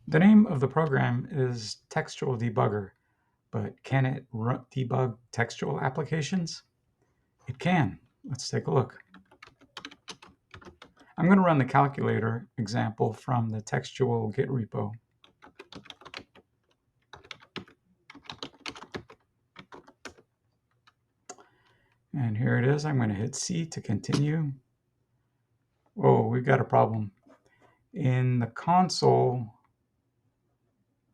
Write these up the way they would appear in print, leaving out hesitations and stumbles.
The name of the program is textual-debugger, but can it debug textual applications? It can. Let's take a look. I'm going to run the calculator example from the textual Git repo. And here it is. I'm going to hit C to continue. Oh, we've got a problem. In the console,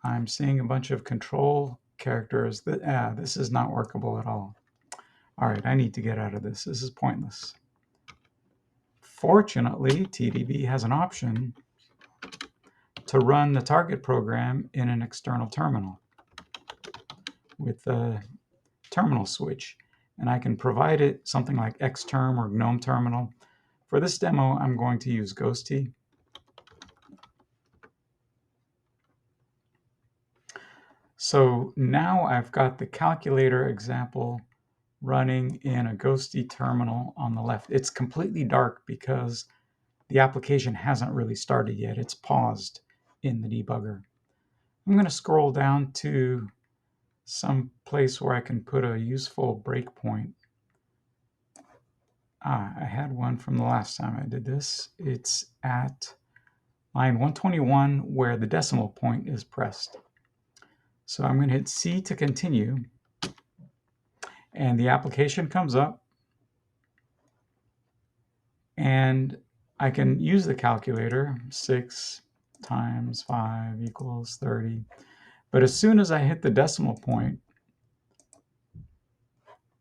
I'm seeing a bunch of control characters that, this is not workable at all. All right, I need to get out of this. This is pointless. Fortunately, TDB has an option to run the target program in an external terminal with the terminal switch. And I can provide it something like Xterm or GNOME terminal. For this demo, I'm going to use Ghosty. So now I've got the calculator example running in a Ghosty terminal on the left. It's completely dark because the application hasn't really started yet. It's paused in the debugger. I'm going to scroll down to some place where I can put a useful breakpoint. I had one from the last time I did this. It's at line 121 where the decimal point is pressed. So I'm going to hit C to continue, and the application comes up, and I can use the calculator. 6 times 5 equals 30. But as soon as I hit the decimal point,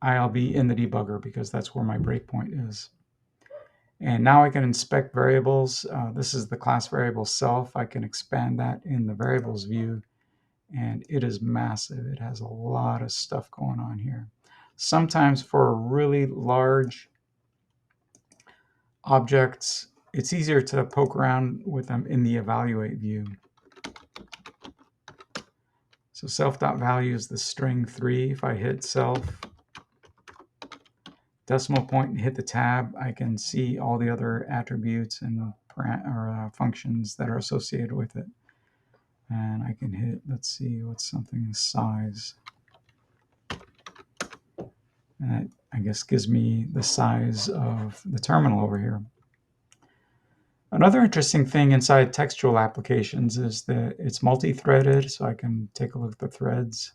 I'll be in the debugger because that's where my breakpoint is. And now I can inspect variables. This is the class variable self. I can expand that in the variables view, and it is massive. It has a lot of stuff going on here. Sometimes for really large objects, it's easier to poke around with them in the evaluate view. So self.value is the string 3. If I hit self, decimal point, and hit the tab, I can see all the other attributes and functions that are associated with it. And I can hit, let's see, what's something size. And that, I guess, gives me the size of the terminal over here. Another interesting thing inside textual applications is that it's multi-threaded, so I can take a look at the threads.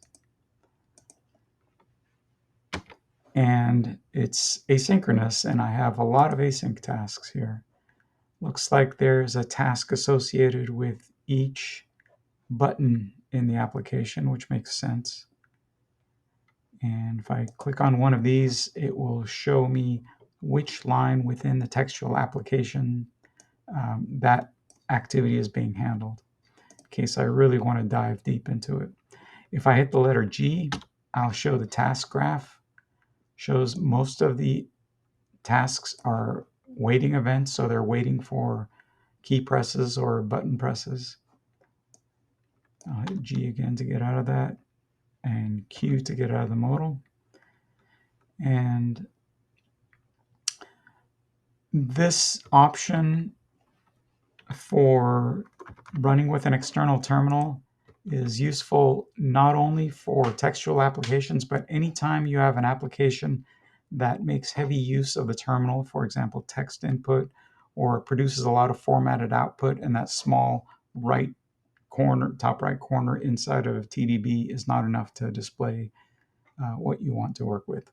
And it's asynchronous, and I have a lot of async tasks here. Looks like there's a task associated with each button in the application, which makes sense. And if I click on one of these, it will show me which line within the textual application that activity is being handled, in case I really want to dive deep into it. If I hit the letter G, I'll show the task graph. Shows most of the tasks are waiting events, so they're waiting for key presses or button presses. I'll hit G again to get out of that, and Q to get out of the modal. And this option for running with an external terminal is useful not only for textual applications, but anytime you have an application that makes heavy use of the terminal, for example, text input, or produces a lot of formatted output, and that small right corner, top right corner inside of TDB is not enough to display what you want to work with.